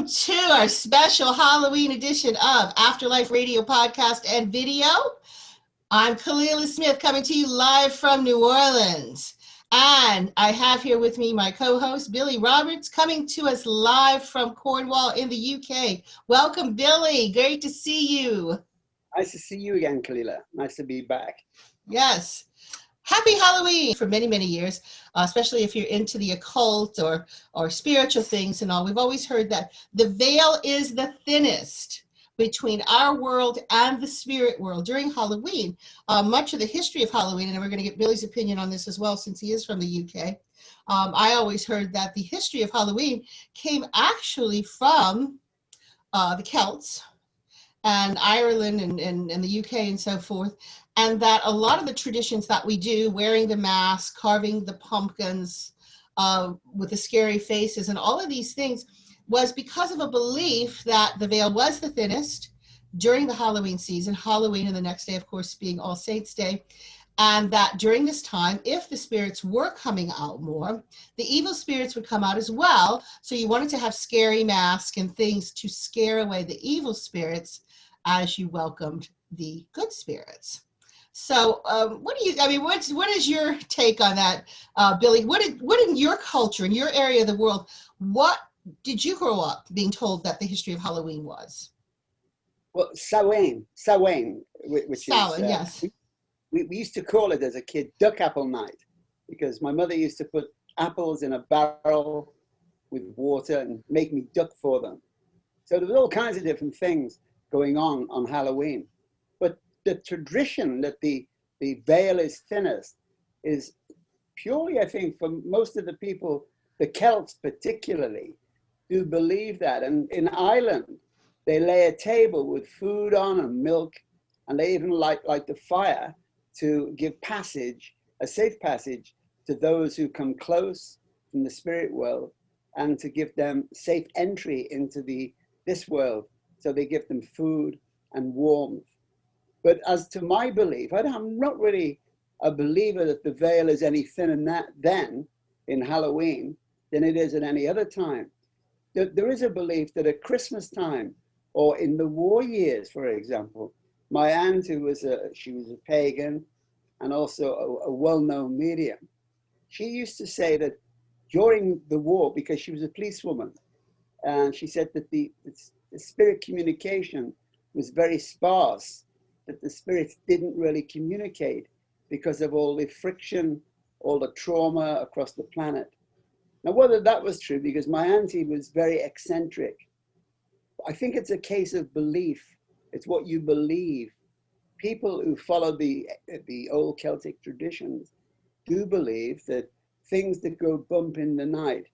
welcome to our special Halloween edition of Afterlife Radio Podcast and Video. I'm Kalila Smith coming to you live from New Orleans. And I have here with me my co-host, Billy Roberts, coming to us live from Cornwall in the UK. Welcome, Billy. Great to see you. Nice to see you again, Kalila. Nice to be back. Yes. Happy Halloween for many, many years, especially if you're into the occult or spiritual things and all. We've always heard that the veil is the thinnest between our world and the spirit world during Halloween. Much of the history of Halloween, and we're going to get Billy's opinion on this as well since he is from the UK. I always heard that the history of Halloween came actually from the Celts and Ireland and the UK and so forth. And that a lot of the traditions that we do, wearing the mask, carving the pumpkins with the scary faces and all of these things, was because of a belief that the veil was the thinnest during the Halloween season, Halloween and the next day, of course, being All Saints' Day. And that during this time, if the spirits were coming out more, the evil spirits would come out as well. So you wanted to have scary masks and things to scare away the evil spirits as you welcomed the good spirits. So what is your take on that, Billy? What in your culture, in your area of the world, what did you grow up being told that the history of Halloween was? Well, Samhain, which Samhain, is, yes. we used to call it as a kid duck apple night, because my mother used to put apples in a barrel with water and make me duck for them. So there was all kinds of different things going on Halloween. But the tradition that the veil is thinnest is purely, I think, for most of the people, the Celts particularly, do believe that. And in Ireland, they lay a table with food on and milk, and they even light the fire to give passage, a safe passage, to those who come close from the spirit world, and to give them safe entry into this world. So they give them food and warmth. But as to my belief, I'm not really a believer that the veil is any thinner then in Halloween than it is at any other time. There is a belief that at Christmas time, or in the war years, for example, my aunt, she was a pagan and also a well-known medium, she used to say that during the war, because she was a policewoman, and she said that the spirit communication was very sparse, that the spirits didn't really communicate because of all the friction, all the trauma across the planet. Now, whether that was true, because my auntie was very eccentric, I think it's a case of belief. It's what you believe. People who follow the old Celtic traditions do believe that things that go bump in the night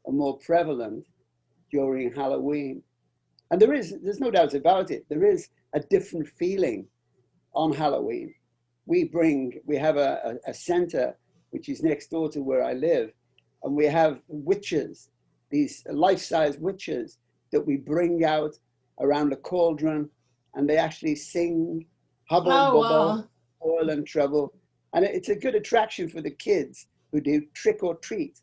are more prevalent during Halloween. And there's no doubt about it. There is a different feeling on Halloween. We have a center, which is next door to where I live, and we have witches, these life-size witches that we bring out around a cauldron, and they actually sing hubble bubble, oil and trouble. And it's a good attraction for the kids who do trick or treat.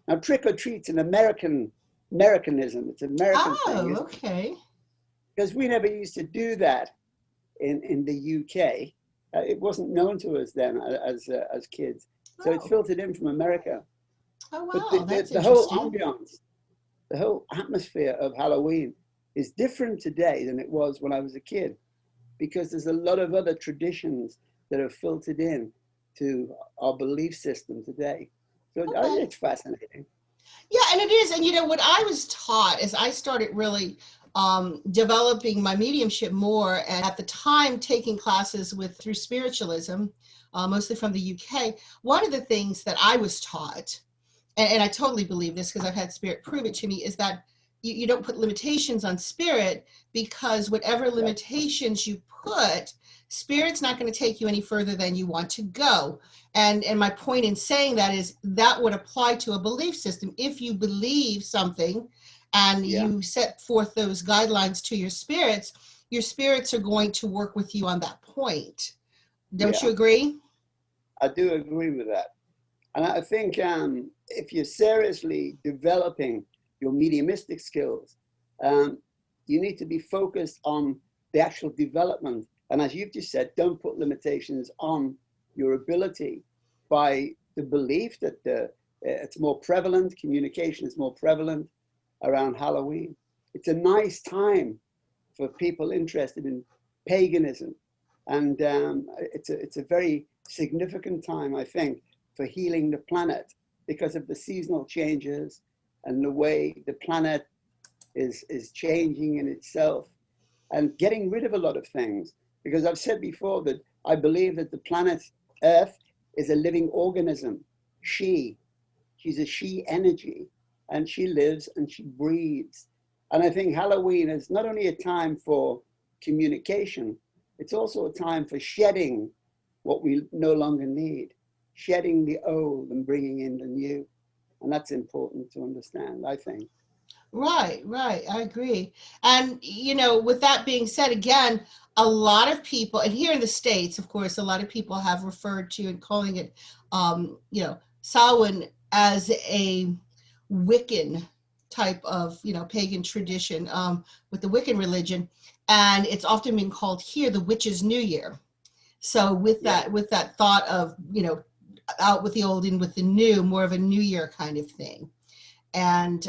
Now, trick or treat's an Americanism. It's an American thing. Oh, okay. Because we never used to do that in the UK. It wasn't known to us then as kids. So it filtered in from America. Oh, wow, but that's the whole interesting. ambiance, the whole atmosphere of Halloween is different today than it was when I was a kid, because there's a lot of other traditions that have filtered in to our belief system today. So I think it's fascinating. Yeah, and it is. And you know, what I was taught as I started really developing my mediumship more, and at the time taking classes through spiritualism, mostly from the UK, one of the things that I was taught, and I totally believe this because I've had spirit prove it to me, is that you don't put limitations on spirit, because whatever limitations you put, spirit's not going to take you any further than you want to go. And my point in saying that is that would apply to a belief system. If you believe something and you set forth those guidelines to your spirits are going to work with you on that point. Don't you agree? I do agree with that. And I think if you're seriously developing your mediumistic skills, Um, you need to be focused on the actual development. And as you've just said, don't put limitations on your ability by the belief that it's more prevalent, communication is more prevalent around Halloween. It's a nice time for people interested in paganism. And it's a very significant time, I think, for healing the planet because of the seasonal changes and the way the planet is changing in itself and getting rid of a lot of things. Because I've said before that I believe that the planet Earth is a living organism. She's a she energy, and she lives and she breathes. And I think Halloween is not only a time for communication, it's also a time for shedding what we no longer need, shedding the old and bringing in the new. And that's important to understand, I think. Right, right. I agree. And, with that being said, again, a lot of people, and here in the States, of course, a lot of people have referred to and calling it, Samhain as a Wiccan type of, pagan tradition with the Wiccan religion. And it's often been called here the Witch's New Year. So with that thought of, out with the old in with the new, more of a New Year kind of thing. And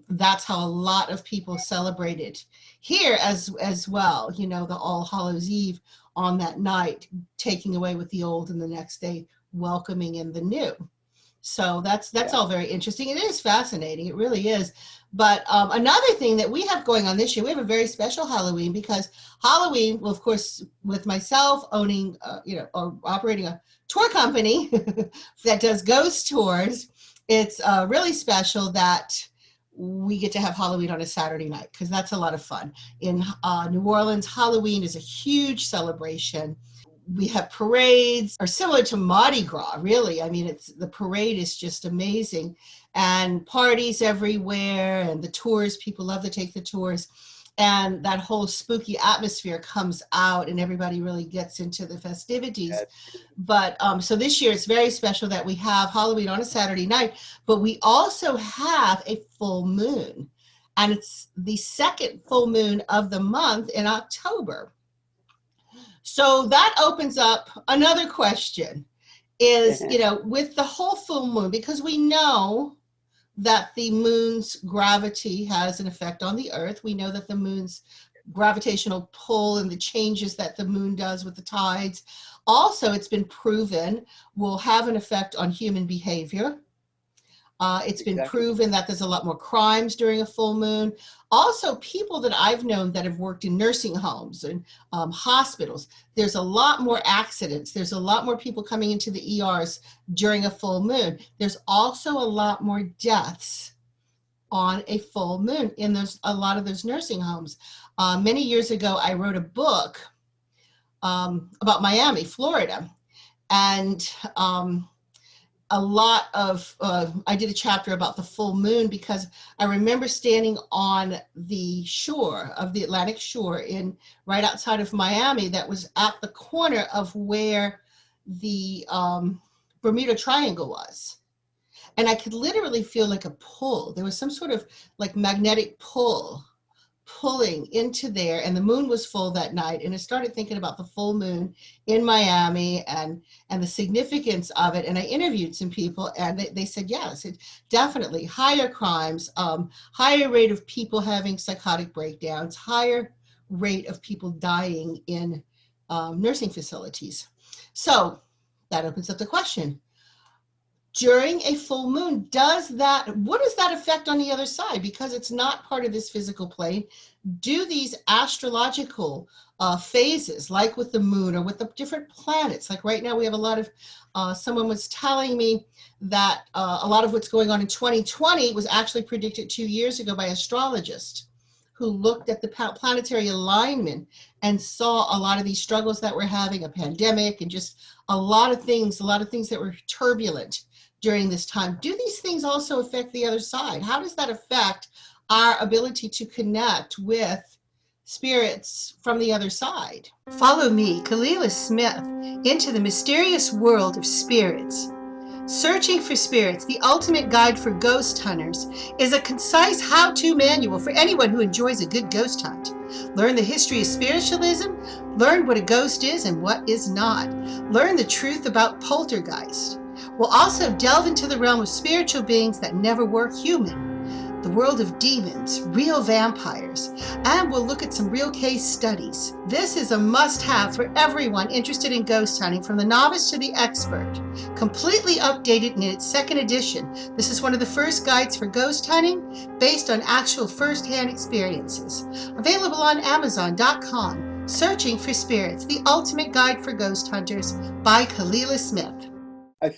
that's how a lot of people celebrated here as well. The All Hallows Eve on that night, taking away with the old, and the next day welcoming in the new. So that's all very interesting. It is fascinating. It really is. But another thing that we have going on this year, we have a very special Halloween, because Halloween, well, of course, with myself owning, or operating a tour company that does ghost tours, it's really special that we get to have Halloween on a Saturday night, because that's a lot of fun. In New Orleans, Halloween is a huge celebration. We have parades, are similar to Mardi Gras, really. I mean, the parade is just amazing, and parties everywhere, and the tours, people love to take the tours, and that whole spooky atmosphere comes out, and everybody really gets into the festivities. But so this year it's very special that we have Halloween on a Saturday night, but we also have a full moon, and it's the second full moon of the month in October. So that opens up another question is, with the whole full moon, because we know that the moon's gravity has an effect on the earth. We know that the moon's gravitational pull and the changes that the moon does with the tides. Also, it's been proven will have an effect on human behavior. It's been proven that there's a lot more crimes during a full moon. Also, people that I've known that have worked in nursing homes and hospitals, there's a lot more accidents. There's a lot more people coming into the ERs during a full moon. There's also a lot more deaths on a full moon in a lot of those nursing homes. Many years ago, I wrote a book about Miami, Florida, and a lot of, I did a chapter about the full moon, because I remember standing on the shore of the Atlantic shore right outside of Miami, that was at the corner of where the Bermuda Triangle was. And I could literally feel like a pull. There was some sort of like magnetic pull pulling into there, and the moon was full that night. And I started thinking about the full moon in Miami and the significance of it. And I interviewed some people, and they said, yes, it definitely higher crimes, higher rate of people having psychotic breakdowns, higher rate of people dying in nursing facilities. So that opens up the question. During a full moon, what does that affect on the other side? Because it's not part of this physical plane. Do these astrological phases, like with the moon or with the different planets, like right now we have a lot of, someone was telling me that a lot of what's going on in 2020 was actually predicted 2 years ago by astrologists who looked at the planetary alignment and saw a lot of these struggles that we're having, a pandemic, and just a lot of things that were turbulent during this time. Do these things also affect the other side? How does that affect our ability to connect with spirits from the other side? Follow me, Kalila Smith, into the mysterious world of spirits. Searching for Spirits, the ultimate guide for ghost hunters, is a concise how-to manual for anyone who enjoys a good ghost hunt. Learn the history of spiritualism, learn what a ghost is and what is not, learn the truth about poltergeist. We'll also delve into the realm of spiritual beings that never were human, the world of demons, real vampires, and we'll look at some real case studies. This is a must-have for everyone interested in ghost hunting, from the novice to the expert. Completely updated in its second edition, this is one of the first guides for ghost hunting based on actual first-hand experiences. Available on Amazon.com. Searching for Spirits, the ultimate guide for ghost hunters, by Kalila Smith. I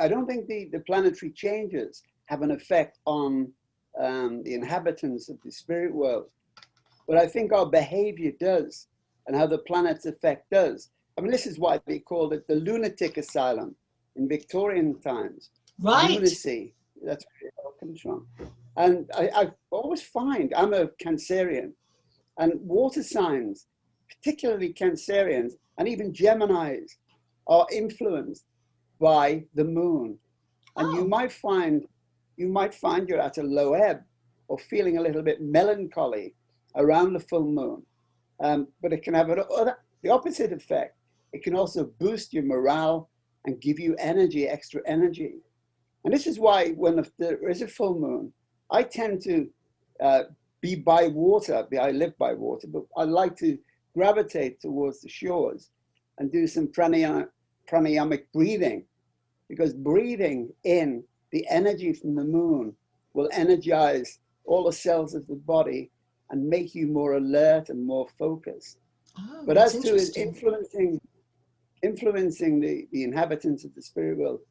don't think the planetary changes have an effect on the inhabitants of the spirit world, but I think our behavior does, and how the planets affect us. I mean, this is why they called it the lunatic asylum in Victorian times. Right. Lunacy, that's where it all comes from. And I always find, I'm a Cancerian, and water signs, particularly Cancerians, and even Geminis, are influenced by the moon. And you might find you're at a low ebb or feeling a little bit melancholy around the full moon. But it can have the opposite effect. It can also boost your morale and give you energy, extra energy. And this is why when there is a full moon, I tend to be by water. I live by water, but I like to gravitate towards the shores and do some pranayamic breathing, because breathing in the energy from the moon will energize all the cells of the body and make you more alert and more focused. But as to influencing the inhabitants of the spirit world,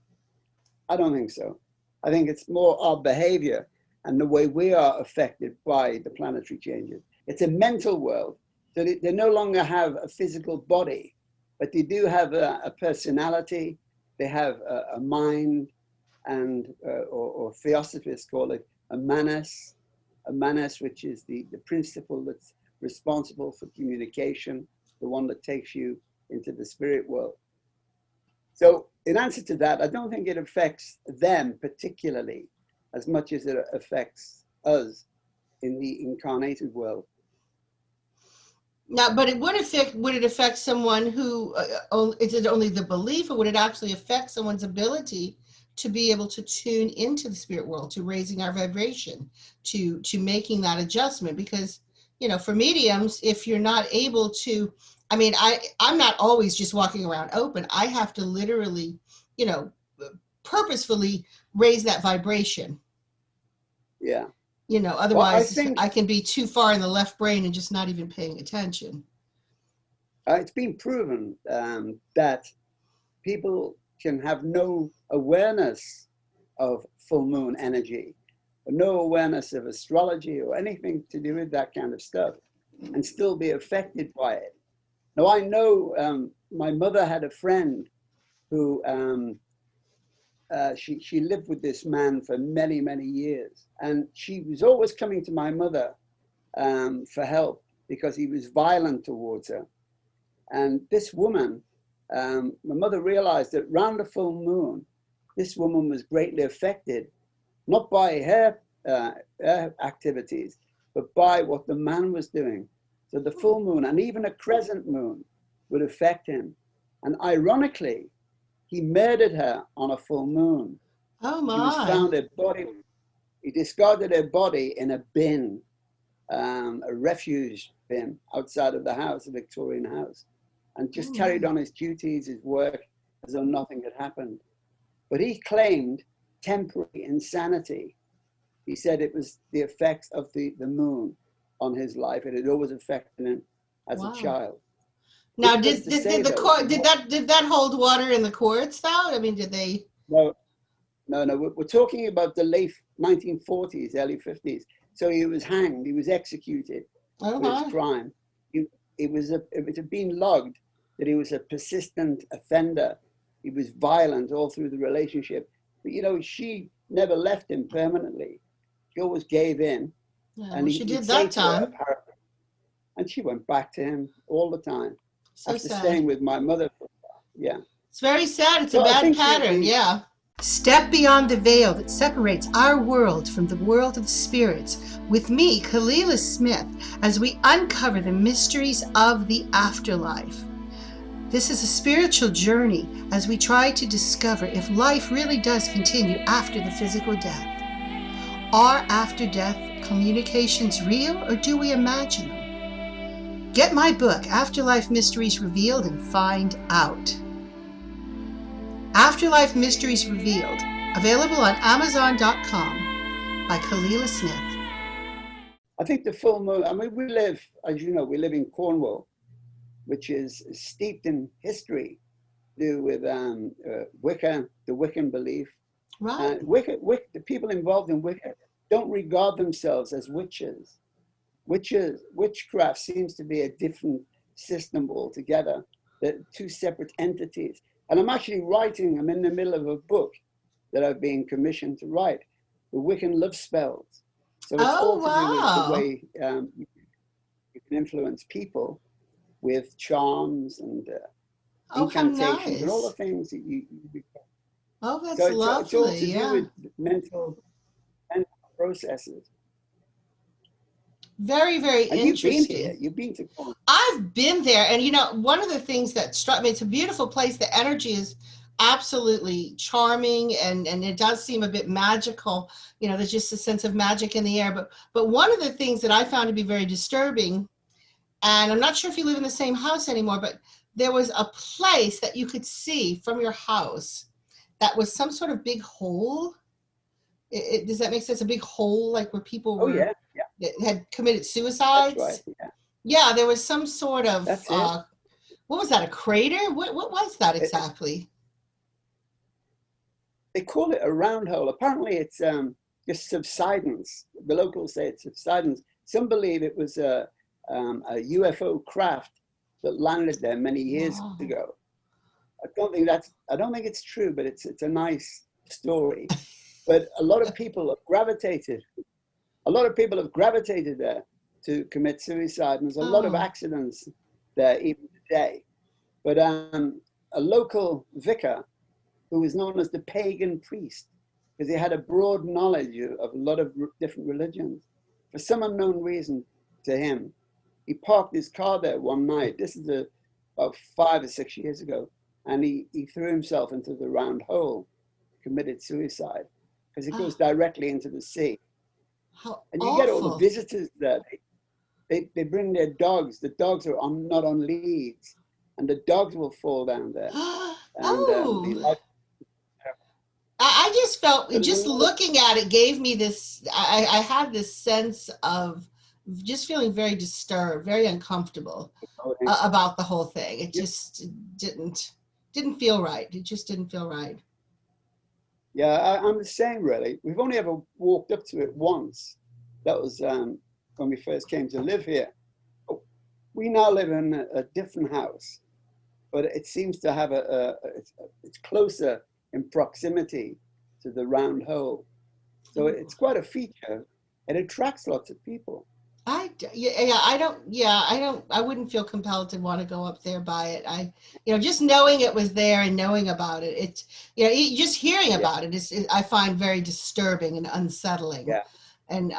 I don't think so. I think it's more our behavior and the way we are affected by the planetary changes. It's a mental world. So they no longer have a physical body, but they do have a personality. They have a mind, and or theosophists call it a manas, which is the principle that's responsible for communication, the one that takes you into the spirit world. So in answer to that, I don't think it affects them particularly as much as it affects us in the incarnated world. Now, but would it affect someone who, is it only the belief, or would it actually affect someone's ability to be able to tune into the spirit world, to raising our vibration, to making that adjustment? Because, for mediums, if you're not able to, I mean, I'm not always just walking around open. I have to literally, purposefully raise that vibration. Yeah. Otherwise I can be too far in the left brain and just not even paying attention. It's been proven that people can have no awareness of full moon energy, or no awareness of astrology or anything to do with that kind of stuff, and still be affected by it. Now, I know my mother had a friend who she lived with this man for many, many years. And she was always coming to my mother for help because he was violent towards her. And this woman, my mother realized that around the full moon, this woman was greatly affected, not by her activities, but by what the man was doing. So the full moon and even a crescent moon would affect him. And ironically, he murdered her on a full moon. Oh my! She was found her body. He discarded her body in a bin, a refuge bin outside of the house, a Victorian house, and just carried on his duties, his work, as though nothing had happened. But he claimed temporary insanity. He said it was the effects of the moon on his life. It had always affected him as a child. Now, did that hold water in the courts though? I mean, did they? No. We're talking about the late 1940s, early 50s. So he was hanged. He was executed for his crime. It had been logged that he was a persistent offender. He was violent all through the relationship. But she never left him permanently. She always gave in. Yeah, and she did that time. And she went back to him all the time. So after sad. Staying with my mother. Yeah. It's very sad. It's a bad pattern. Yeah. Step beyond the veil that separates our world from the world of spirits with me, Kalila Smith, as we uncover the mysteries of the afterlife. This is a spiritual journey as we try to discover if life really does continue after the physical death. Are after-death communications real, or do we imagine them? Get my book, Afterlife Mysteries Revealed, and find out. Afterlife Mysteries Revealed, available on Amazon.com by Kalila Smith. I think the full moon, I mean, we live, as you know, we live in Cornwall, which is steeped in history to do with Wicca, the Wiccan belief. Right. The people involved in Wicca don't regard themselves as witches. Witchcraft seems to be a different system altogether. They're two separate entities. And I'm in the middle of a book that I've been commissioned to write, the Wiccan love spells. So it's all to do with the way you can influence people with charms and incantations and all the things that you Oh, that's so lovely. It's all to do with mental processes. Very, very interesting. You've been here. You've been to Cornwall. I've been there, and you know, one of the things that struck me, it's a beautiful place. The energy is absolutely charming, and it does seem a bit magical. You know, there's just a sense of magic in the air. But one of the things that I found to be very disturbing, and I'm not sure if you live in the same house anymore, but there was a place that you could see from your house that was some sort of big hole. Does that make sense? A big hole, like where people were had committed suicides. That's right. Yeah, there was some sort of what was that? A crater? What was that exactly? They call it a round hole. Apparently, it's just subsidence. The locals say it's subsidence. Some believe it was a UFO craft that landed there many years ago. I don't think it's true, but it's a nice story. But a lot of people have gravitated there to commit suicide, and there's a lot of accidents there even today. But a local vicar, who was known as the pagan priest, because he had a broad knowledge of a lot of different religions, for some unknown reason to him, he parked his car there one night. This is about 5 or 6 years ago, and he threw himself into the round hole, committed suicide, because it goes directly into the sea. And you get all the visitors there. They bring their dogs. The dogs are not on leads, and the dogs will fall down there. And, I just felt, just looking at it gave me this, I had this sense of just feeling very disturbed, very uncomfortable about the whole thing. It just didn't feel right. It just didn't feel right. Yeah, I'm the same, really. We've only ever walked up to it once. That was when we first came to live here. We now live in a different house, but it seems to have it's closer in proximity to the round hole. So it's quite a feature. It attracts lots of people. I wouldn't feel compelled to want to go up there by it. Just knowing it was there and knowing about it, just hearing about it is I find very disturbing and unsettling. Yeah. And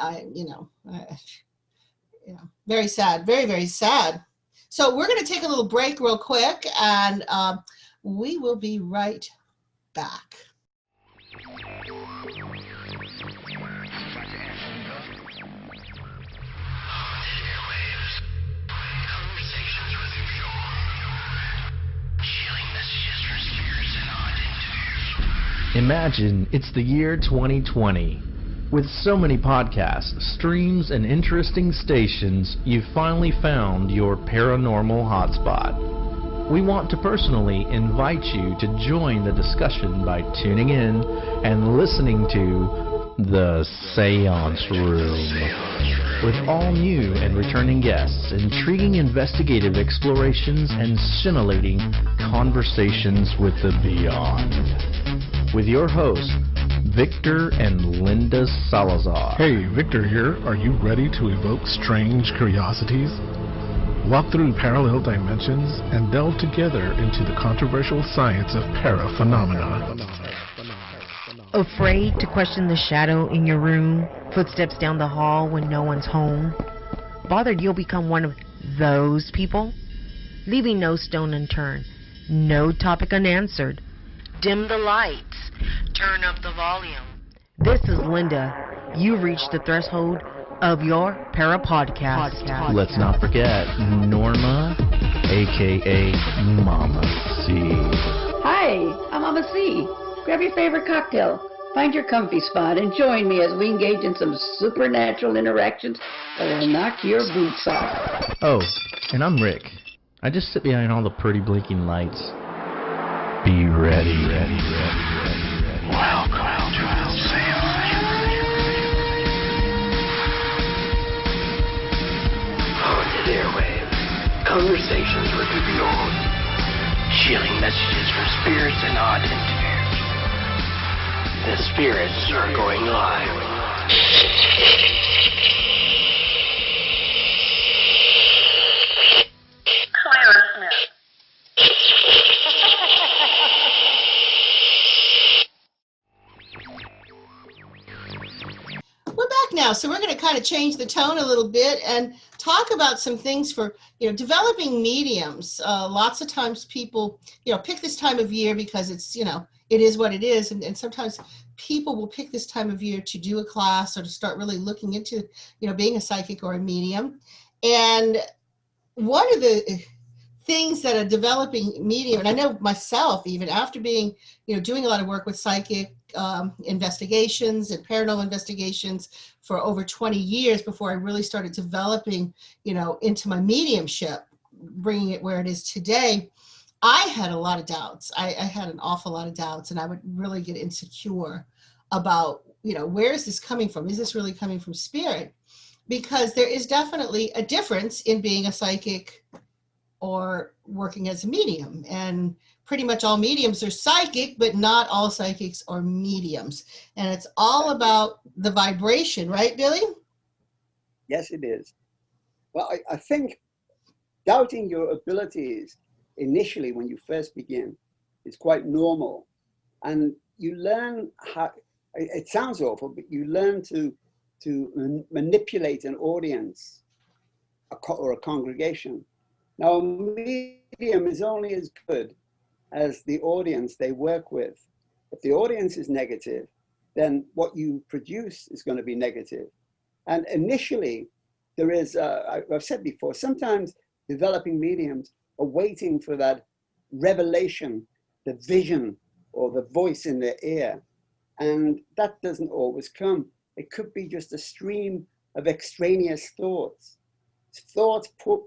very sad, very, very sad. So we're going to take a little break real quick, and we will be right back. Imagine it's the year 2020. With so many podcasts, streams, and interesting stations, you've finally found your paranormal hotspot. We want to personally invite you to join the discussion by tuning in and listening to The Seance Room. With all new and returning guests, intriguing investigative explorations, and scintillating conversations with the beyond. With your hosts, Victor and Linda Salazar. Hey, Victor here. Are you ready to evoke strange curiosities? Walk through parallel dimensions and delve together into the controversial science of paraphenomena. Afraid to question the shadow in your room, footsteps down the hall when no one's home? Bothered you'll become one of those people? Leaving no stone unturned, no topic unanswered. Dim the lights, turn up the volume. This is Linda. You've reached the threshold of your Para-Podcast. Let's not forget Norma, a.k.a. Mama C. Hi, I'm Mama C. Grab your favorite cocktail, find your comfy spot, and join me as we engage in some supernatural interactions that'll knock your boots off. Oh, and I'm Rick. I just sit behind all the pretty blinking lights. Be ready. Welcome to Haunted airwaves, conversations with the beyond, chilling messages from spirits and odd interviews. The spirits are going live. We're back now, so we're going to kind of change the tone a little bit and talk about some things for, developing mediums. Lots of times people, pick this time of year because it's, it is what it is. And sometimes people will pick this time of year to do a class or to start really looking into, being a psychic or a medium. And one of the things that a developing medium, and I know myself, even after being, doing a lot of work with psychic investigations and paranormal investigations for over 20 years before I really started developing, into my mediumship, bringing it where it is today, I had a lot of doubts. I had an awful lot of doubts, and I would really get insecure about, where is this coming from? Is this really coming from spirit? Because there is definitely a difference in being a psychic or working as a medium. And pretty much all mediums are psychic, but not all psychics are mediums. And it's all about the vibration, right, Billy? Yes, it is. Well, I think doubting your abilities initially when you first begin is quite normal. And you learn how, it sounds awful, but you learn to manipulate an audience or a congregation. Now, a medium is only as good as the audience they work with. If the audience is negative, then what you produce is going to be negative. And initially, there is, I've said before, sometimes developing mediums are waiting for that revelation, the vision, or the voice in their ear. And that doesn't always come. It could be just a stream of extraneous thoughts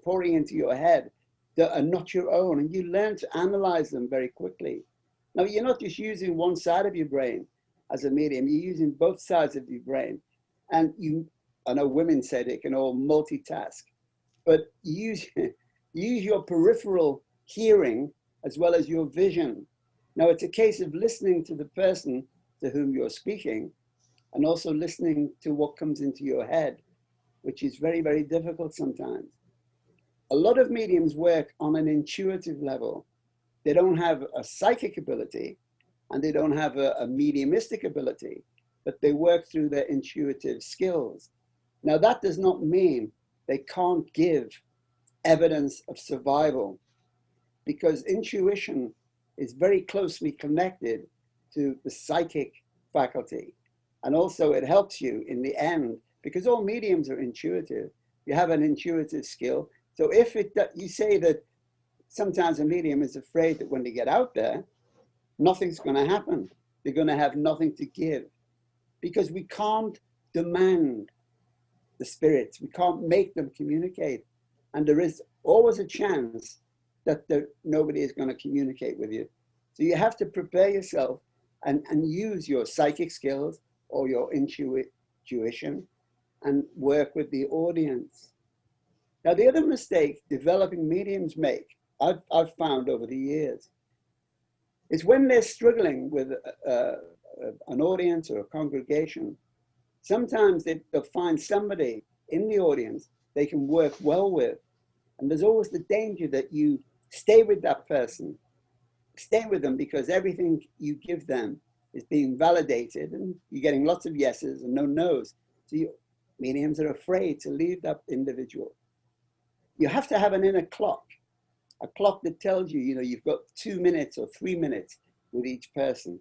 pouring into your head that are not your own, and you learn to analyze them very quickly. Now, you're not just using one side of your brain as a medium, you're using both sides of your brain. And I know women say they can all multitask, but use your peripheral hearing as well as your vision. Now, it's a case of listening to the person to whom you're speaking, and also listening to what comes into your head, which is very, very difficult sometimes. A lot of mediums work on an intuitive level. They don't have a psychic ability, and they don't have a mediumistic ability, but they work through their intuitive skills. Now, that does not mean they can't give evidence of survival, because intuition is very closely connected to the psychic faculty. And also it helps you in the end, because all mediums are intuitive. You have an intuitive skill. So if you say that sometimes a medium is afraid that when they get out there, nothing's going to happen. They're going to have nothing to give, because we can't demand the spirits. We can't make them communicate. And there is always a chance that nobody is going to communicate with you. So you have to prepare yourself and use your psychic skills or your intuition and work with the audience. Now, the other mistake developing mediums make, I've found over the years, is when they're struggling with an audience or a congregation, sometimes they'll find somebody in the audience they can work well with. And there's always the danger that you stay with that person, stay with them, because everything you give them is being validated, and you're getting lots of yeses and no nos. So mediums are afraid to leave that individual. You have to have an inner clock, a clock that tells you, you've got 2 minutes or 3 minutes with each person.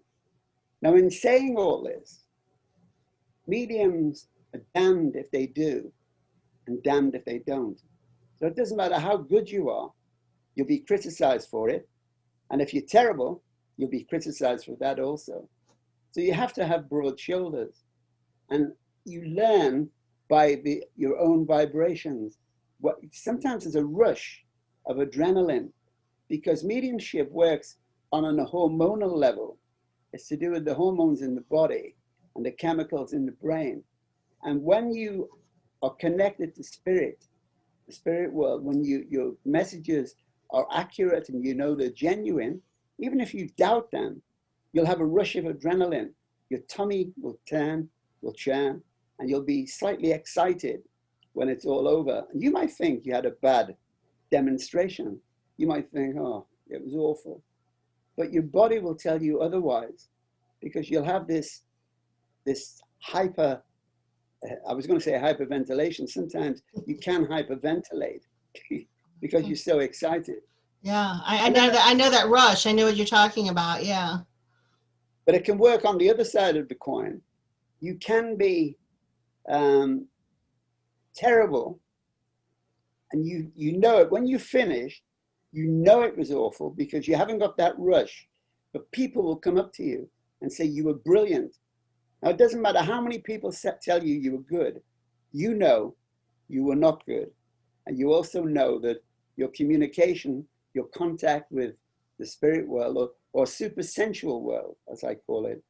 Now, in saying all this, mediums are damned if they do and damned if they don't. So it doesn't matter how good you are, you'll be criticized for it. And if you're terrible, you'll be criticized for that also. So you have to have broad shoulders. And you learn by your own vibrations. Sometimes there's a rush of adrenaline because mediumship works on a hormonal level. It's to do with the hormones in the body and the chemicals in the brain. And when you are connected to spirit, the spirit world, when your messages are accurate and they're genuine, even if you doubt them, you'll have a rush of adrenaline. Your tummy will turn, will churn, and you'll be slightly excited when it's all over. And you might think you had a bad demonstration. You might think, oh, it was awful. But your body will tell you otherwise, because you'll have this hyper, I was going to say hyperventilation. Sometimes you can hyperventilate because you're so excited. Yeah, I know that rush. I know what you're talking about. Yeah. But it can work on the other side of the coin. You can be terrible, and you know it when you finish. You know it was awful because you haven't got that rush. But people will come up to you and say you were brilliant. Now, it doesn't matter how many people tell you you were good. You know you were not good. And you also know that your communication, your contact with the spirit world or supersensual world, as I call it,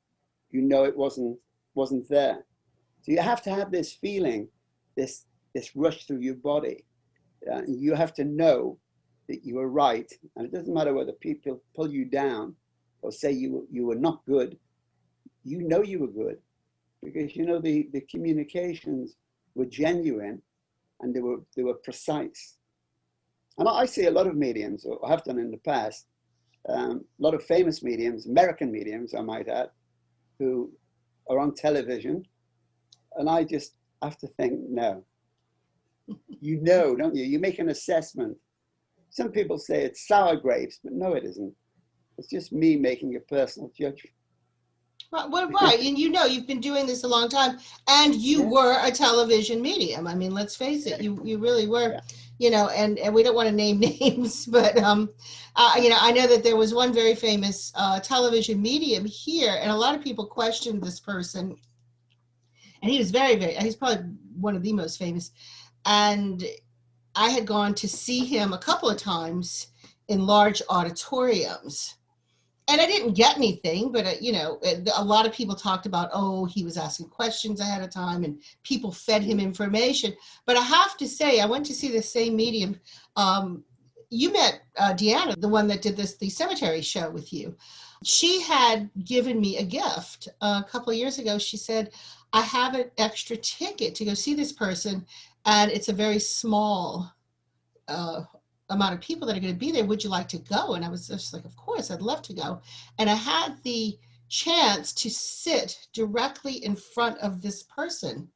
it wasn't there. So you have to have this feeling, this rush through your body. You have to know that you were right. And it doesn't matter whether people pull you down or say you were not good. You know you were good because the communications were genuine and they were precise. And I see a lot of mediums, or have done in the past, a lot of famous mediums, American mediums, I might add, who are on television. And I just have to think, no. Don't you? You make an assessment. Some people say it's sour grapes, but no, it isn't. It's just me making a personal judgment. Well, right. And you've been doing this a long time, and you were a television medium. I mean, let's face it, you really were, and we don't want to name names, but, I know that there was one very famous television medium here, and a lot of people questioned this person. And he was he's probably one of the most famous. And I had gone to see him a couple of times in large auditoriums. And I didn't get anything, but, a lot of people talked about, he was asking questions ahead of time and people fed him information. But I have to say, I went to see the same medium. You met Deanna, the one that did the cemetery show with you. She had given me a gift a couple of years ago. She said, I have an extra ticket to go see this person, and it's a very small amount of people that are going to be there. Would you like to go? And I was just like, of course, I'd love to go. And I had the chance to sit directly in front of this person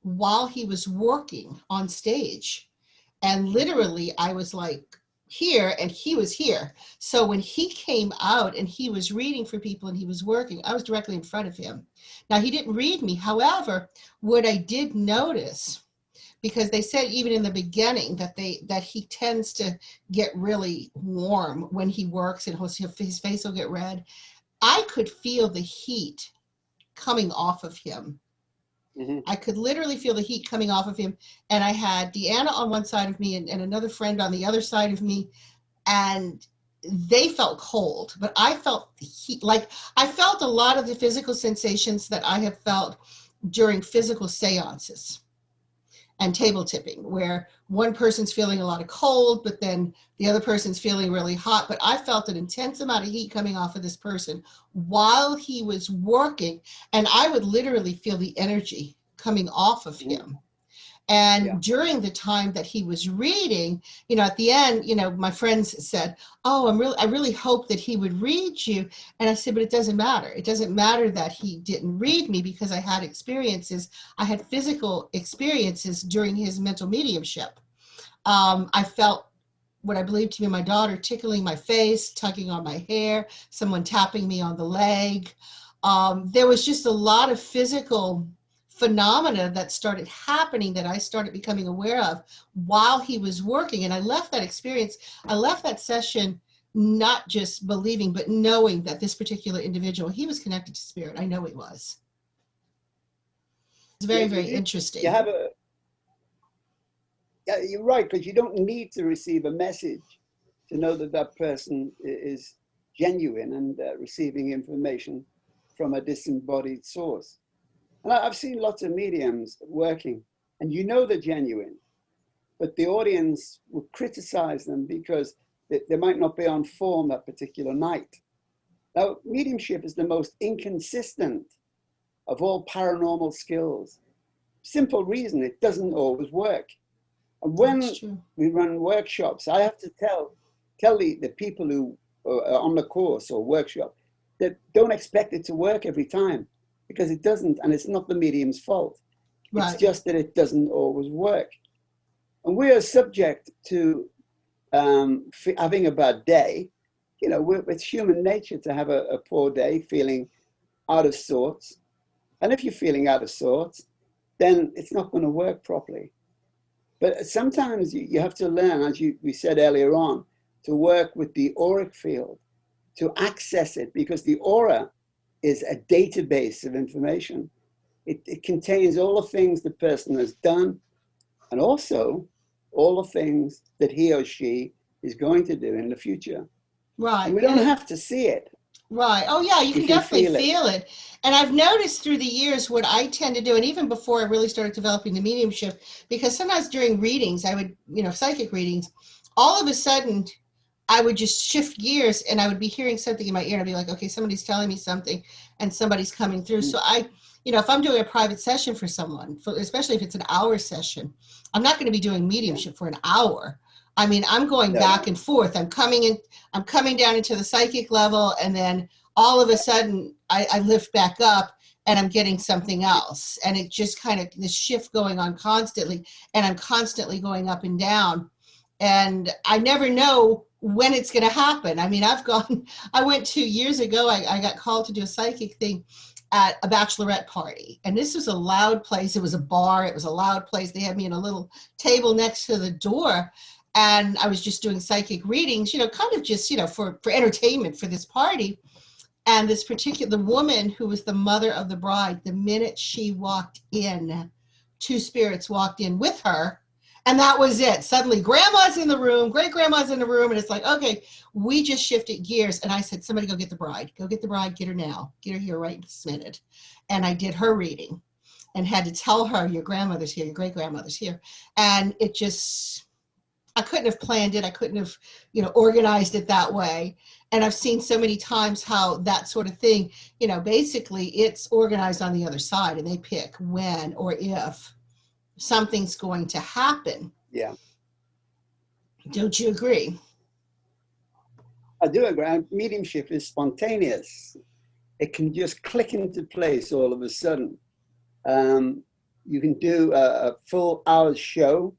while he was working on stage. And literally, I was like here and he was here. So when he came out and he was reading for people and he was working, I was directly in front of him. Now, he didn't read me. However, what I did notice, because they said even in the beginning that he tends to get really warm when he works and his face will get red. I could feel the heat coming off of him. Mm-hmm. I could literally feel the heat coming off of him. And I had Deanna on one side of me and another friend on the other side of me. And they felt cold, but I felt the heat. Like I felt a lot of the physical sensations that I have felt during physical seances and table tipping, where one person's feeling a lot of cold, but then the other person's feeling really hot. But I felt an intense amount of heat coming off of this person while he was working. And I would literally feel the energy coming off of him. And during the time that he was reading, at the end, my friends said, "Oh, I really hope that he would read you." And I said, "But it doesn't matter. It doesn't matter that he didn't read me, because I had experiences. I had physical experiences during his mental mediumship. I felt what I believed to be my daughter tickling my face, tugging on my hair, someone tapping me on the leg. There was just a lot of physical phenomena that started happening that I started becoming aware of while he was working. And I left that session, not just believing, but knowing that this particular individual, he was connected to spirit. I know he was. It's very, very interesting. Yeah, you're right, because you don't need to receive a message to know that that person is genuine and receiving information from a disembodied source. And I've seen lots of mediums working, and they're genuine, but the audience will criticize them because they might not be on form that particular night. Now, mediumship is the most inconsistent of all paranormal skills. Simple reason, it doesn't always work. And when we run workshops, I have to tell the people who are on the course or workshop that don't expect it to work every time, because it doesn't, and it's not the medium's fault. Right. It's just that it doesn't always work. And we are subject to having a bad day. It's human nature to have a poor day, feeling out of sorts. And if you're feeling out of sorts, then it's not going to work properly. But sometimes you have to learn, as we said earlier on, to work with the auric field, to access it, because the aura is a database of information. It contains all the things the person has done, and also all the things that he or she is going to do in the future. Right. And we don't have to see it. Right. Oh, yeah, you can definitely feel it. And I've noticed through the years what I tend to do, and even before I really started developing the mediumship, because sometimes during readings, I would, psychic readings, all of a sudden, I would just shift gears and I would be hearing something in my ear and I'd be like, okay, somebody's telling me something and somebody's coming through. So if I'm doing a private session for someone, especially if it's an hour session, I'm not going to be doing mediumship for an hour. I mean, I'm going back and forth. I'm coming down into the psychic level, and then all of a sudden I lift back up and I'm getting something else. And it just kind of this shift going on constantly, and I'm constantly going up and down. And I never know when it's going to happen. I mean, I went 2 years ago, I got called to do a psychic thing at a bachelorette party. And this was a loud place. It was a bar. It was a loud place. They had me in a little table next to the door. And I was just doing psychic readings, kind of just, for entertainment for this party. And the woman who was the mother of the bride, the minute she walked in, 2 spirits walked in with her. And that was it. Suddenly, grandma's in the room, great grandma's in the room. And it's like, okay, we just shifted gears. And I said, somebody go get the bride. Go get the bride. Get her now. Get her here right this minute. And I did her reading and had to tell her, your grandmother's here, your great grandmother's here. And it just, I couldn't have planned it. I couldn't have, organized it that way. And I've seen so many times how that sort of thing, basically it's organized on the other side, and they pick when or if something's going to happen. Yeah. Don't you agree? I do agree. Mediumship is spontaneous. It can just click into place all of a sudden. You can do a full hour's show,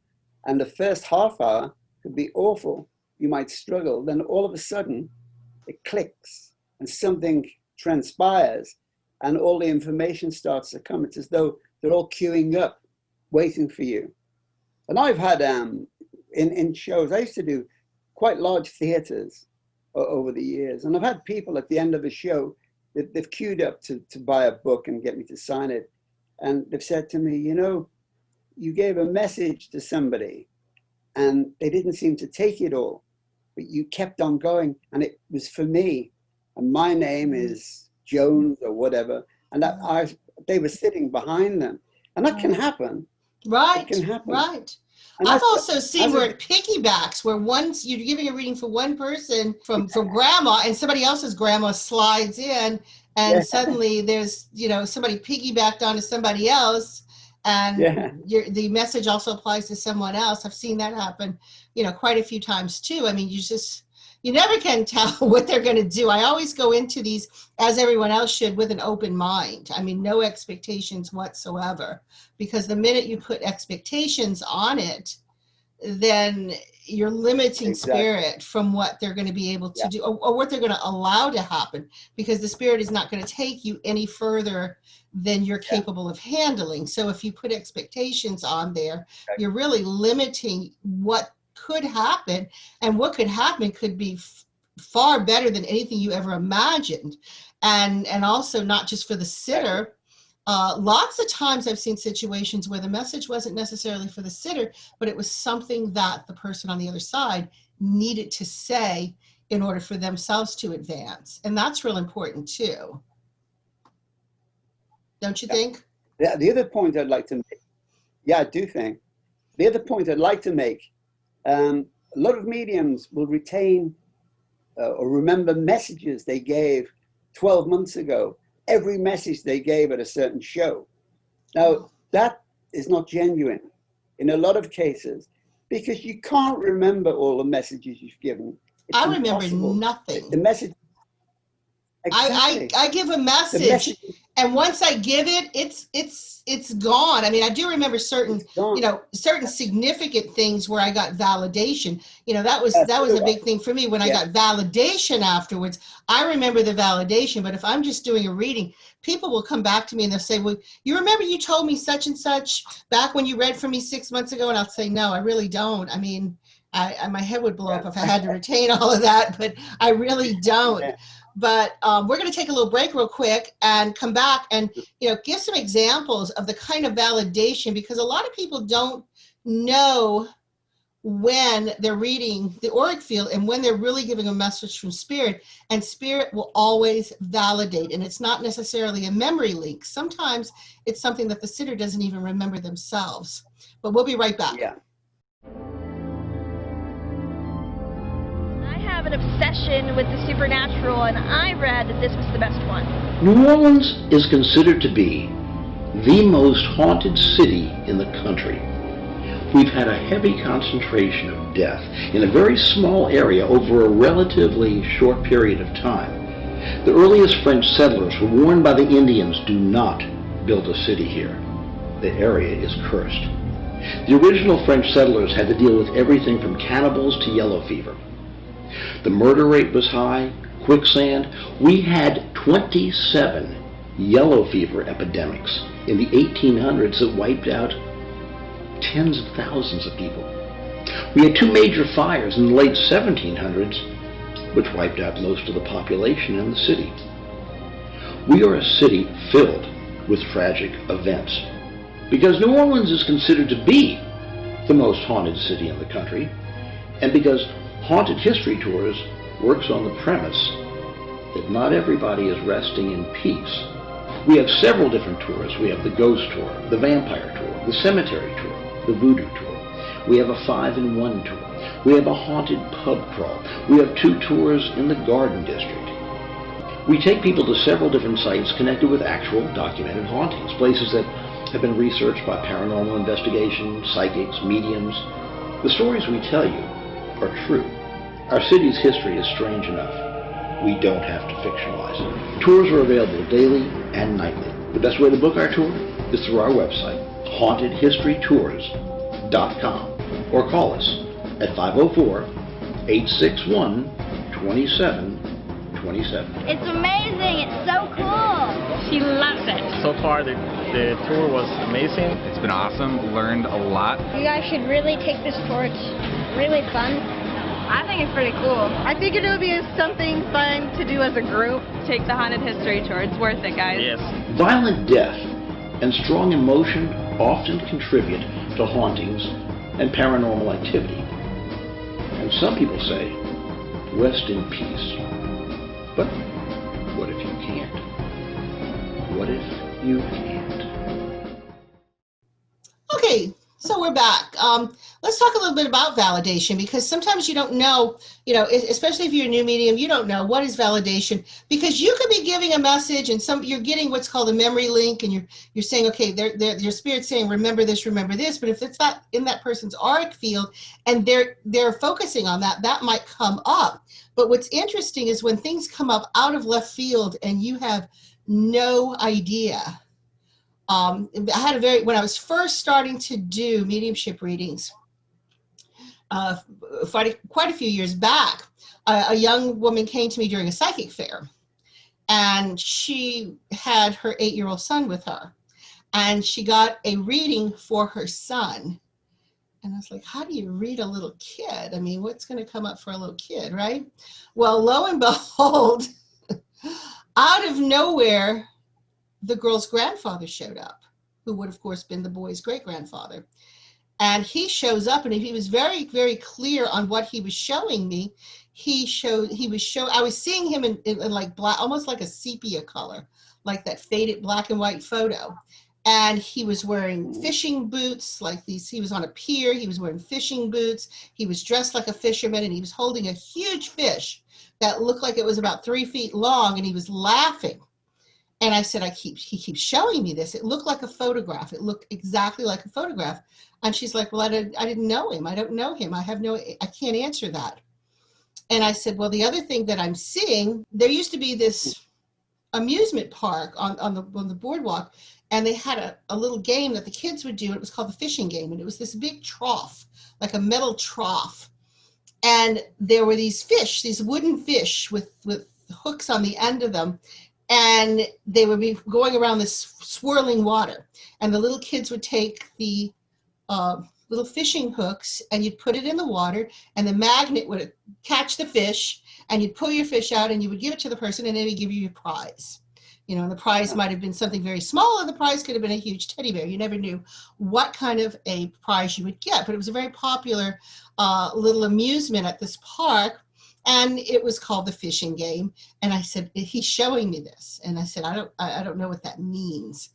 and the first half hour could be awful. You might struggle. Then all of a sudden, it clicks and something transpires, and all the information starts to come. It's as though they're all queuing up, waiting for you. And I've had, in shows, I used to do quite large theaters over the years. And I've had people at the end of a show, they've queued up to buy a book and get me to sign it. And they've said to me, you gave a message to somebody and they didn't seem to take it all, but you kept on going, and it was for me. And my name is Jones or whatever. And they were sitting behind them. And that can happen. Right. It can happen. Right. And I've also seen where it piggybacks, where once you're giving a reading for one person from grandma, and somebody else's grandma slides in, and suddenly there's, somebody piggybacked onto somebody else, and the message also applies to someone else. I've seen that happen, quite a few times too. I mean, you never can tell what they're going to do. I always go into these, as everyone else should, with an open mind. I mean, no expectations whatsoever, because the minute you put expectations on it, then you're limiting spirit from what they're going to be able to do, or what they're going to allow to happen, because the spirit is not going to take you any further than you're capable of handling. So if you put expectations on there, you're really limiting what could happen, and what could happen could be far better than anything you ever imagined. And also not just for the sitter. Lots of times I've seen situations where the message wasn't necessarily for the sitter, but it was something that the person on the other side needed to say in order for themselves to advance. And that's real important too. Don't you think? The other point I'd like to make, I do think, the other point I'd like to make, a lot of mediums will retain or remember messages they gave 12 months ago, every message they gave at a certain show. Now, that is not genuine in a lot of cases, because you can't remember all the messages you've given. It's impossible. Remember nothing. The message. Exactly. I give a message, and once I give it, it's gone. I mean, I do remember certain significant things where I got validation. That was a big thing for me when I got validation afterwards. I remember the validation, but if I'm just doing a reading, people will come back to me and they'll say, well, you remember you told me such and such back when you read for me 6 months ago? And I'll say, no, I really don't. I mean, my head would blow up if I had to retain all of that, but I really don't. But we're going to take a little break real quick and come back and give some examples of the kind of validation, because a lot of people don't know when they're reading the auric field and when they're really giving a message from spirit, and spirit will always validate. And it's not necessarily a memory link. Sometimes it's something that the sitter doesn't even remember themselves. But we'll be right back. An obsession with the supernatural, and I read that this was the best one. New Orleans is considered to be the most haunted city in the country. We've had a heavy concentration of death in a very small area over a relatively short period of time. The earliest French settlers were warned by the Indians, do not build a city here. The area is cursed. The original French settlers had to deal with everything from cannibals to yellow fever. The murder rate was high, quicksand. We had 27 yellow fever epidemics in the 1800s that wiped out tens of thousands of people. We had two major fires in the late 1700s, which wiped out most of the population in the city. We are a city filled with tragic events. Because New Orleans is considered to be the most haunted city in the country, and because Haunted History Tours works on the premise that not everybody is resting in peace. We have several different tours. We have the Ghost Tour, the Vampire Tour, the Cemetery Tour, the Voodoo Tour. We have a 5-in-1 tour. We have a haunted pub crawl. We have 2 tours in the Garden District. We take people to several different sites connected with actual documented hauntings, places that have been researched by paranormal investigation, psychics, mediums. The stories we tell you are true. Our city's history is strange enough. We don't have to fictionalize it. Tours are available daily and nightly. The best way to book our tour is through our website, hauntedhistorytours.com, or call us at 504-861-2727. It's amazing. It's so cool. She loves it. So far, the tour was amazing. It's been awesome. Learned a lot. You guys should really take this tour. It's really fun. I think it's pretty cool. I figured it would be something fun to do as a group. Take the Haunted History Tour. It's worth it, guys. Yes. Violent death and strong emotion often contribute to hauntings and paranormal activity. And some people say, rest in peace. But what if you can't? What if you can't? Okay, So we're back. Let's talk a little bit about validation, because sometimes you don't know, especially if you're a new medium, you don't know what is validation, because you could be giving a message and you're getting what's called a memory link, and you're saying, okay, your spirit's saying, remember this, but if it's not in that person's auric field and they're focusing on that, that might come up. But what's interesting is when things come up out of left field and you have no idea. I had when I was first starting to do mediumship readings, quite a few years back, a young woman came to me during a psychic fair, and she had her 8-year-old son with her, and she got a reading for her son. And I was like, how do you read a little kid? I mean, what's going to come up for a little kid, right? Well, lo and behold, out of nowhere, the girl's grandfather showed up, who would, of course, been the boy's great-grandfather. And he shows up, and he was very, very clear on what he was showing me. I was seeing him in like black, almost like a sepia color, like that faded black and white photo. And he was wearing fishing boots, like these. He was on a pier. He was wearing fishing boots. He was dressed like a fisherman, and he was holding a huge fish that looked like it was about 3 feet long, and he was laughing. And I said, he keeps showing me this. It looked like a photograph. It looked exactly like a photograph. And she's like, well, I didn't know him. I don't know him. I can't answer that. And I said, well, the other thing that I'm seeing, there used to be this amusement park on the boardwalk, and they had a little game that the kids would do. It was called the fishing game. And it was this big trough, like a metal trough. And there were these fish, these wooden fish with hooks on the end of them. And they would be going around this swirling water, and the little kids would take the little fishing hooks, and you'd put it in the water, and the magnet would catch the fish, and you'd pull your fish out, and you would give it to the person, and they would give you your prize. And the prize might have been something very small, or the prize could have been a huge teddy bear. You never knew what kind of a prize you would get, but it was a very popular little amusement at this park. And it was called the fishing game. And I said, he's showing me this. And I said, I don't know what that means.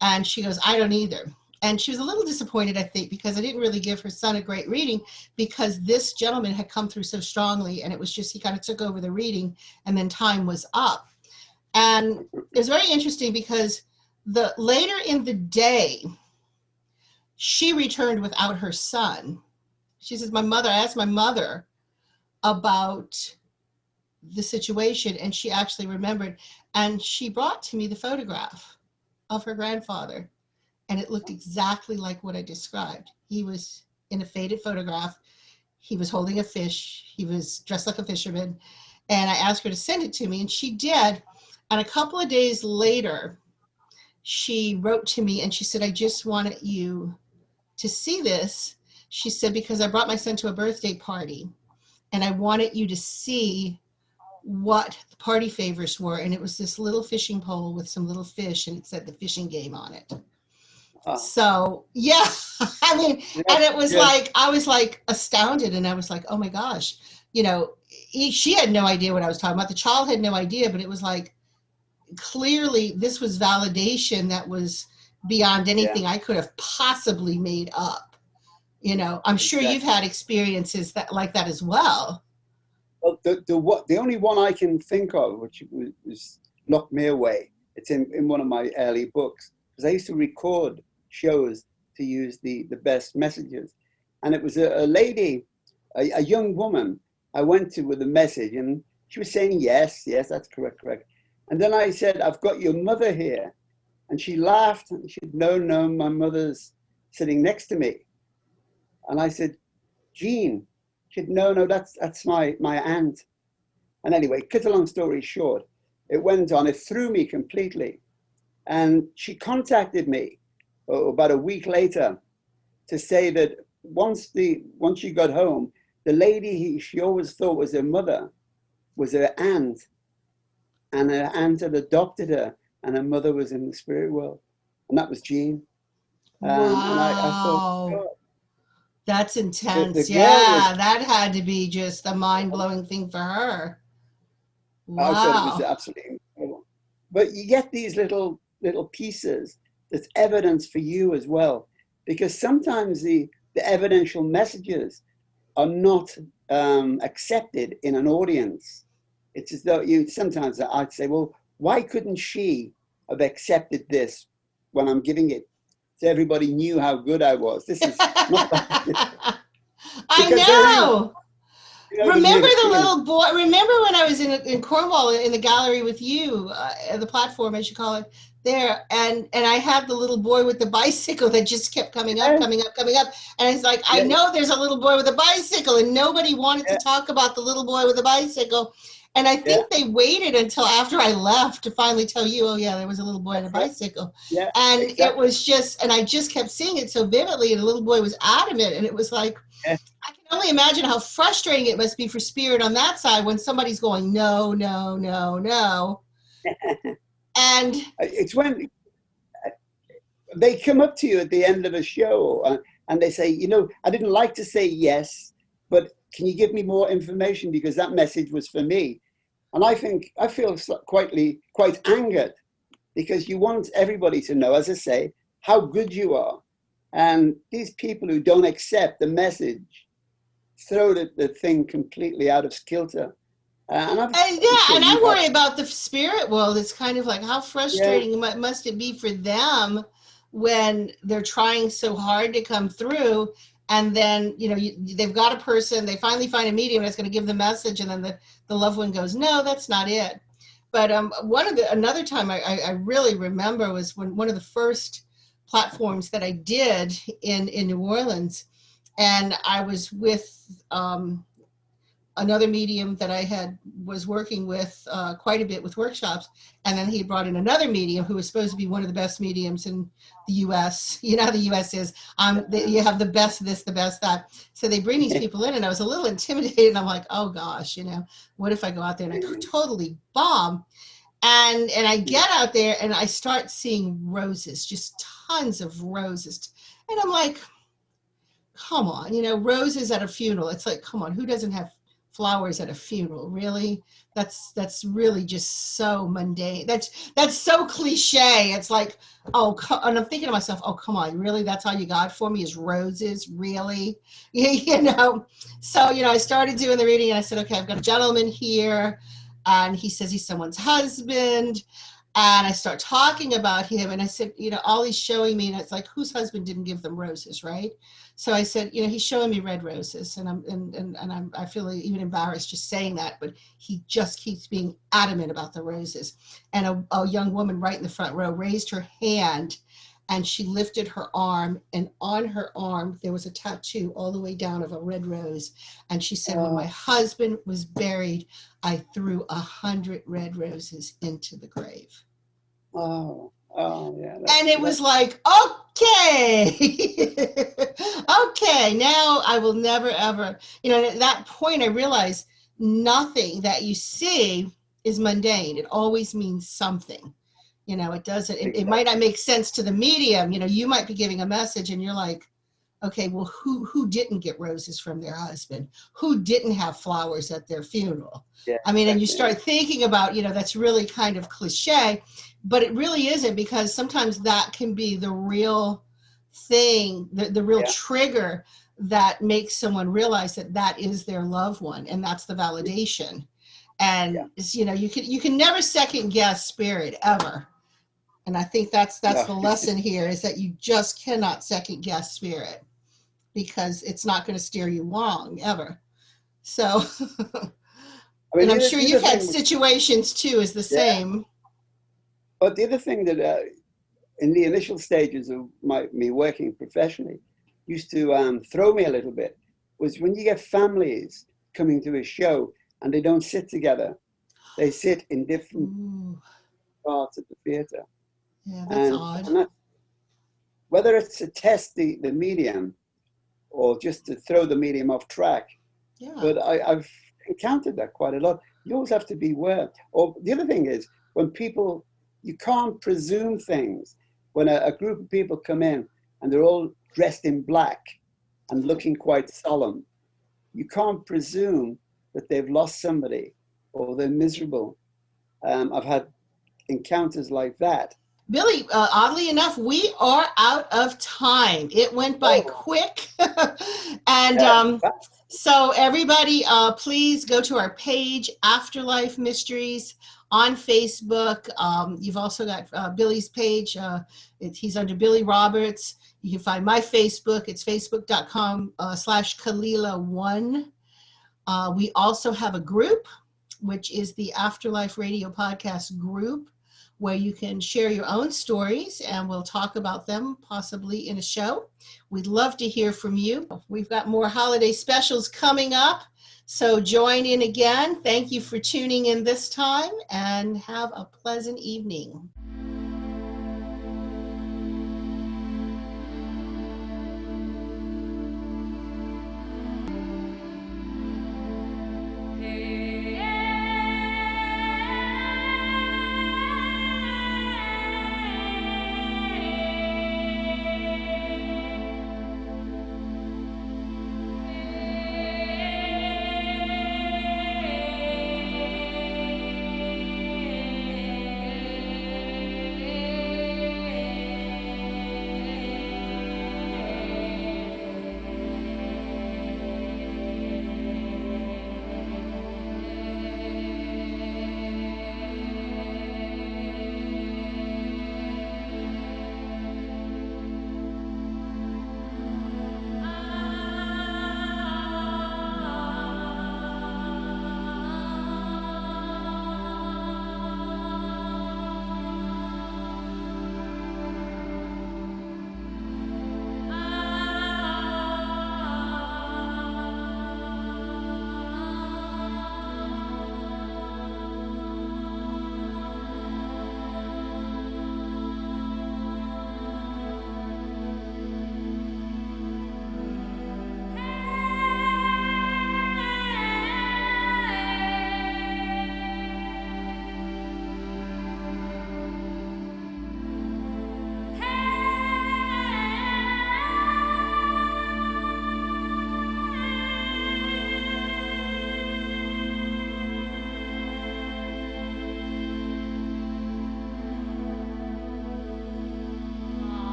And she goes, I don't either. And she was a little disappointed, I think, because I didn't really give her son a great reading, because this gentleman had come through so strongly, and it was just, he kind of took over the reading, and then time was up. And it was very interesting because later in the day, she returned without her son. She says, I asked my mother about the situation, and she actually remembered, and she brought to me the photograph of her grandfather, and it looked exactly like what I described. He was in a faded photograph. He was holding a fish. He was dressed like a fisherman, and I asked her to send it to me, and she did. And a couple of days later, she wrote to me, and she said, I just wanted you to see this. She said, because I brought my son to a birthday party, and I wanted you to see what the party favors were. And it was this little fishing pole with some little fish, and it said the fishing game on it. So, yeah, I mean, and it was like, I was like astounded, and I was like, oh my gosh, she had no idea what I was talking about. The child had no idea, but it was like, clearly this was validation that was beyond anything I could have possibly made up. I'm sure you've had experiences like that as well. Well, the only one I can think of, which was Lock Me Away, it's in one of my early books, because I used to record shows to use the best messages. And it was a lady, a young woman I went to with a message, and she was saying, yes, that's correct. And then I said, I've got your mother here. And she laughed, and she said, no, my mother's sitting next to me. And I said, Jean. She said, no, that's my aunt. And anyway, cut a long story short, it went on, it threw me completely. And she contacted me about a week later to say that once she got home, the lady she always thought was her mother was her aunt. And her aunt had adopted her, and her mother was in the spirit world. And that was Jean. Wow. And I thought, God, that's intense. that had to be just a mind-blowing thing for her. Wow. I thought it was absolutely incredible. But you get these little pieces that's evidence for you as well. because sometimes the evidential messages are not accepted in an audience. It's as though sometimes I'd say, well, why couldn't she have accepted this when I'm giving it so everybody knew how good I was? This is not I know. Remember the little boy? Remember when I was in Cornwall in the gallery with you, the platform, as you call it, there, and I had the little boy with the bicycle that just kept coming up, and it's like, I know there's a little boy with a bicycle, and nobody wanted to talk about the little boy with the bicycle. And I think they waited until after I left to finally tell you, oh yeah, there was a little boy on a bicycle. Yeah, and it was just, and I just kept seeing it so vividly, and the little boy was adamant, and it was like, I can only imagine how frustrating it must be for Spirit on that side when somebody's going, no, no, no, no. And it's when they come up to you at the end of a show and they say, you know, I didn't like to say yes, but can you give me more information because that message was for me? And I feel quite angered because you want everybody to know, as I say, how good you are. And these people who don't accept the message throw the thing completely out of kilter. And I worry about the spirit world. It's kind of like, how frustrating must it be for them when they're trying so hard to come through, and then, you know, they've got a person, they finally find a medium that's going to give the message, and then the loved one goes, no, that's not it. But another time I really remember was when one of the first platforms that I did in New Orleans, and I was with another medium that I was working with quite a bit with workshops, and then he brought in another medium who was supposed to be one of the best mediums in the U.S. You know how the U.S. is. You have the best this, the best that. So they bring these people in, and I was a little intimidated, and I'm like, oh gosh, you know, what if I go out there and I totally bomb? And I get out there and I start seeing roses, just tons of roses. And I'm like, come on, you know, roses at a funeral. It's like, come on, who doesn't have flowers at a funeral? Really? That's really just so mundane. That's so cliche. It's like, oh, and I'm thinking to myself, oh, come on, really? That's all you got for me is roses? Really? You know? So, you know, I started doing the reading and I said, okay, I've got a gentleman here. And he says he's someone's husband. And I start talking about him. And I said, you know, all he's showing me, and it's like, whose husband didn't give them roses, right? So I said, you know, he's showing me red roses. And I feel even embarrassed just saying that, but he just keeps being adamant about the roses. And a young woman right in the front row raised her hand, and she lifted her arm, and on her arm, there was a tattoo all the way down of a red rose. And she said, when my husband was buried, I threw 100 red roses into the grave. Oh, yeah. And it was like, okay, okay, now I will never, ever, you know, at that point I realized nothing that you see is mundane. It always means something. You know, it doesn't, it might not make sense to the medium. You know, you might be giving a message and you're like, okay, well, who didn't get roses from their husband? Who didn't have flowers at their funeral? Yeah, I mean, and you start thinking about, you know, that's really kind of cliche, but it really isn't, because sometimes that can be the real thing, the real trigger that makes someone realize that that is their loved one, and that's the validation. And you know, you can never second guess spirit ever. And I think that's the lesson here, is that you just cannot second guess spirit, because it's not going to steer you wrong ever. So, I mean, and I'm sure you've had situations too is the same. But the other thing that in the initial stages of me working professionally used to throw me a little bit was when you get families coming to a show and they don't sit together. They sit in different parts of the theater. Yeah, that's odd. And whether it's to test the medium or just to throw the medium off track. Yeah. But I've encountered that quite a lot. You always have to be aware. Or the other thing is, when people, you can't presume things. When a group of people come in and they're all dressed in black and looking quite solemn, you can't presume that they've lost somebody or they're miserable. I've had encounters like that. Billy, oddly enough, we are out of time. It went by quick. And so everybody, please go to our page, Afterlife Mysteries, on Facebook. You've also got Billy's page. He's under Billy Roberts. You can find my Facebook. It's facebook.com/Kalila1. We also have a group, which is the Afterlife Radio Podcast group, where you can share your own stories and we'll talk about them possibly in a show. We'd love to hear from you. We've got more holiday specials coming up, so join in again. Thank you for tuning in this time and have a pleasant evening.